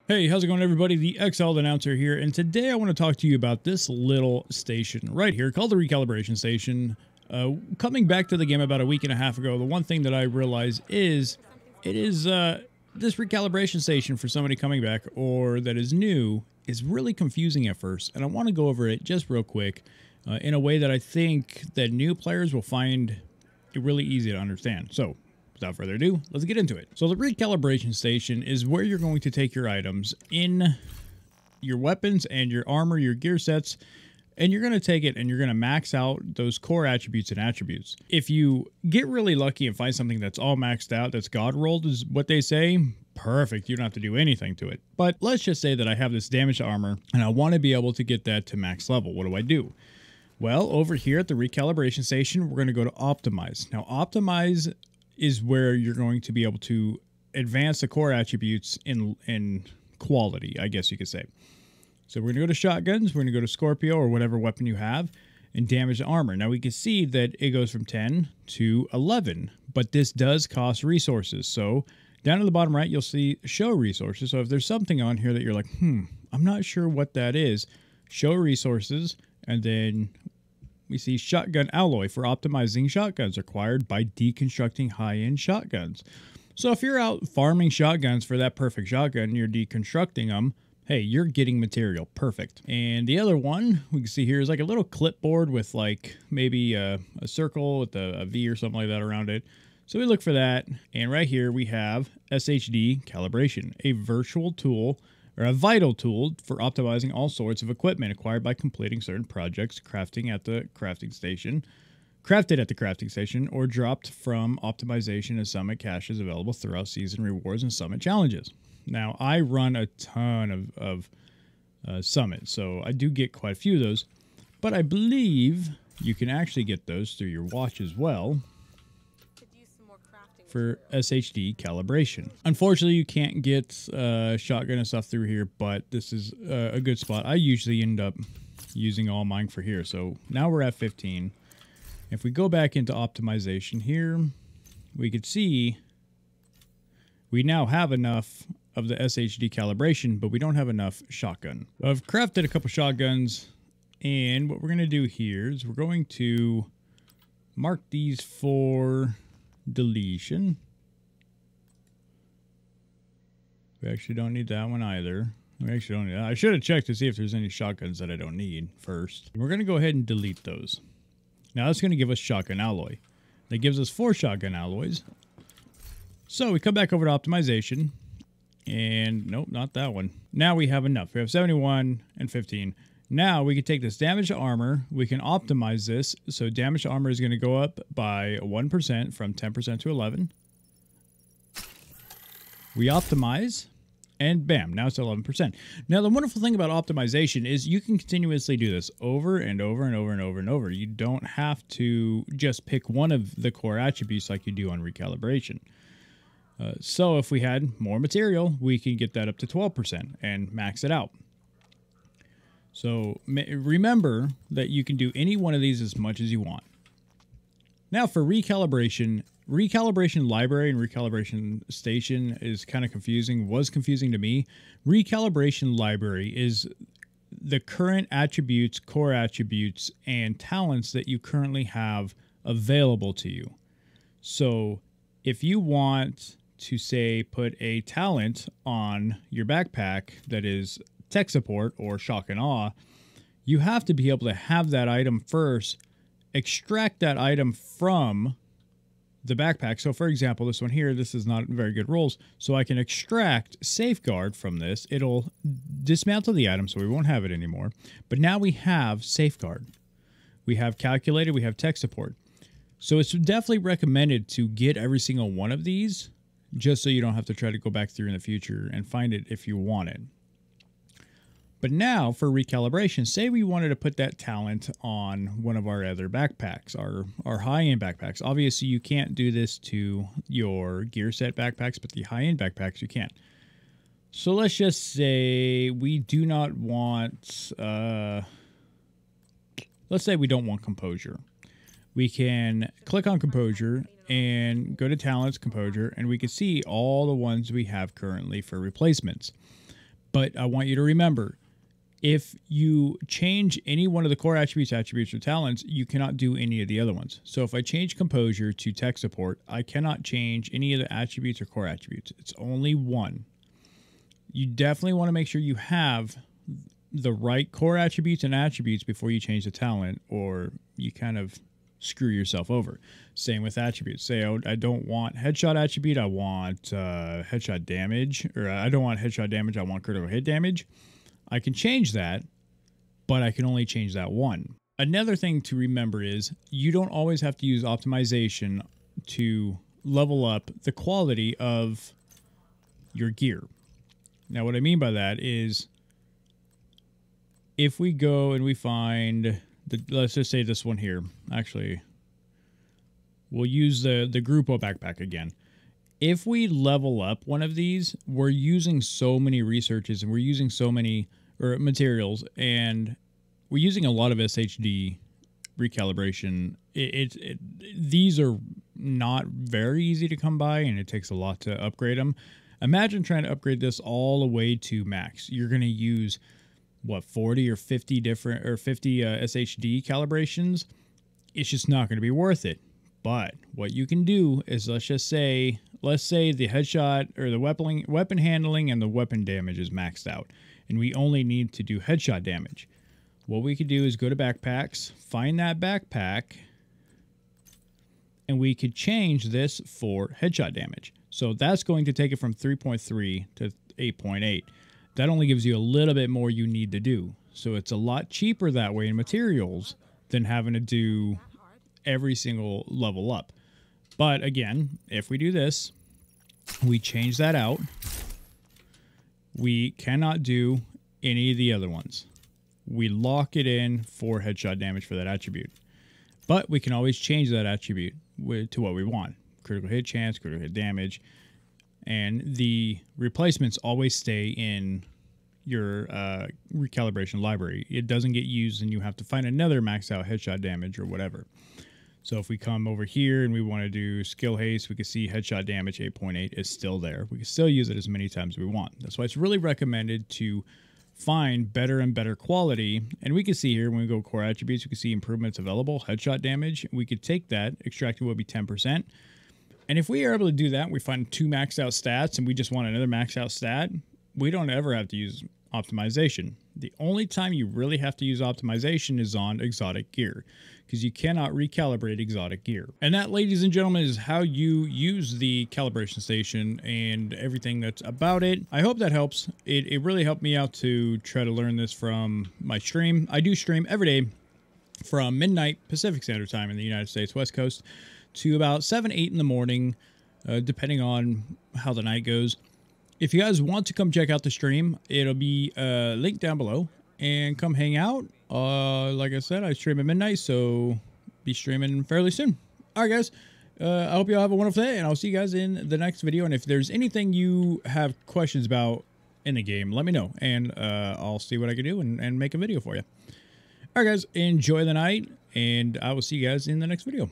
Hey, how's it going, everybody? The Exiled Announcer here, and today I want to talk to you about this little station right here called the Recalibration Station. Coming back to the game about a week and a half ago, the one thing that I realized is this Recalibration Station for somebody coming back or that is new is really confusing at first, and I want to go over it just real quick in a way that I think that new players will find it really easy to understand. So, without further ado, let's get into it. So the recalibration station is where you're going to take your items in your weapons and your armor, your gear sets, and you're going to take it and you're going to max out those core attributes and attributes. If you get really lucky and find something that's all maxed out, that's God rolled is what they say, perfect. You don't have to do anything to it. But let's just say that I have this damaged armor and I want to be able to get that to max level. What do I do? Well, over here at the recalibration station, we're going to go to optimize. Now, optimize is where you're going to be able to advance the core attributes in quality, I guess you could say. So we're going to go to shotguns, we're going to go to Scorpio or whatever weapon you have, and damage the armor. Now we can see that it goes from 10 to 11, but this does cost resources. So down at the bottom right, you'll see show resources. So if there's something on here that you're like, I'm not sure what that is, show resources, and then we see shotgun alloy for optimizing shotguns acquired by deconstructing high-end shotguns. So if you're out farming shotguns for that perfect shotgun, you're deconstructing them, hey, you're getting material. Perfect. And the other one we can see here is like a little clipboard with like maybe a circle with a V or something like that around it. So we look for that. And right here we have SHD calibration, a virtual tool or a vital tool for optimizing all sorts of equipment acquired by completing certain projects, crafted at the crafting station, or dropped from optimization and summit caches available throughout season rewards and summit challenges. Now, I run a ton of summits, so I do get quite a few of those, but I believe you can actually get those through your watch as well for SHD calibration. Unfortunately, you can't get shotgun and stuff through here, but this is a good spot. I usually end up using all mine for here. So now we're at 15. If we go back into optimization here, we could see we now have enough of the SHD calibration, but we don't have enough shotgun. I've crafted a couple shotguns, and what we're going to do here is we're going to mark these for deletion. We actually don't need that one either. We actually don't need that. I should have checked to see if there's any shotguns that I don't need first. We're going to go ahead and delete those. Now that's going to give us shotgun alloy. That gives us 4 shotgun alloys. So we come back over to optimization. And nope, not that one. Now we have enough. We have 71 and 15. Now we can take this damaged armor, we can optimize this. So damaged armor is going to go up by 1% from 10% to 11. We optimize, and bam, now it's 11%. Now the wonderful thing about optimization is you can continuously do this over and over and over and over and over. You don't have to just pick one of the core attributes like you do on recalibration. So if we had more material, we can get that up to 12% and max it out. So remember that you can do any one of these as much as you want. Now for recalibration library and recalibration station is kind of confusing, was confusing to me. Recalibration library is the current attributes, core attributes, and talents that you currently have available to you. So if you want to say put a talent on your backpack that is tech support or shock and awe, you have to be able to have that item first, extract that item from the backpack. So for example, this one here, this is not very good rolls. So I can extract safeguard from this. It'll dismantle the item so we won't have it anymore. But now we have safeguard. We have calculated, we have tech support. So it's definitely recommended to get every single one of these just so you don't have to try to go back through in the future and find it if you want it. But now for recalibration, say we wanted to put that talent on one of our other backpacks, our high-end backpacks. Obviously, you can't do this to your gear set backpacks, but the high-end backpacks you can. So let's just say we do not want, let's say we don't want composure. We can click on composure and go to talents, composure, and we can see all the ones we have currently for replacements. But I want you to remember, if you change any one of the core attributes, or talents, you cannot do any of the other ones. So if I change composure to tech support, I cannot change any of the attributes or core attributes. It's only one. You definitely want to make sure you have the right core attributes and attributes before you change the talent, or you kind of screw yourself over. Same with attributes. Say, oh, I don't want headshot attribute, I want headshot damage, or I don't want headshot damage, I want critical hit damage. I can change that, but I can only change that one. Another thing to remember is you don't always have to use optimization to level up the quality of your gear. Now, what I mean by that is if we go and we find, let's just say this one here. Actually, we'll use the Grupo backpack again. If we level up one of these, we're using so many researches and we're using so many materials, and we're using a lot of SHD recalibration. These are not very easy to come by, and it takes a lot to upgrade them. Imagine trying to upgrade this all the way to max. You're going to use what, 40 or 50 different or 50 SHD calibrations. It's just not going to be worth it. But what you can do is, let's say the headshot or the weapon handling and the weapon damage is maxed out, and we only need to do headshot damage. What we could do is go to backpacks, find that backpack, and we could change this for headshot damage. So that's going to take it from 3.3 to 8.8. That only gives you a little bit more you need to do. So it's a lot cheaper that way in materials than having to do every single level up. But again, if we do this, we change that out, we cannot do any of the other ones. We lock it in for headshot damage for that attribute. But we can always change that attribute to what we want. Critical hit chance, critical hit damage. And the replacements always stay in your recalibration library. It doesn't get used and you have to find another max out headshot damage or whatever. So if we come over here and we want to do skill haste, we can see headshot damage 8.8 is still there. We can still use it as many times as we want. That's why it's really recommended to find better and better quality. And we can see here when we go core attributes, we can see improvements available, headshot damage. We could take that, extracting would be 10%. And if we are able to do that, we find 2 maxed out stats and we just want another maxed out stat, we don't ever have to use optimization. The only time you really have to use optimization is on exotic gear, because you cannot recalibrate exotic gear. And that, ladies and gentlemen, is how you use the calibration station and everything that's about it. I hope that helps. It really helped me out to try to learn this from my stream. I do stream every day from midnight Pacific Standard Time in the United States West Coast to about 7, 8 in the morning, depending on how the night goes. If you guys want to come check out the stream, it'll be linked down below, and come hang out. Like I said, I stream at midnight, so be streaming fairly soon. All right, guys. I hope you all have a wonderful day, and I'll see you guys in the next video. And if there's anything you have questions about in the game, let me know, and I'll see what I can do and make a video for you. All right, guys. Enjoy the night, and I will see you guys in the next video.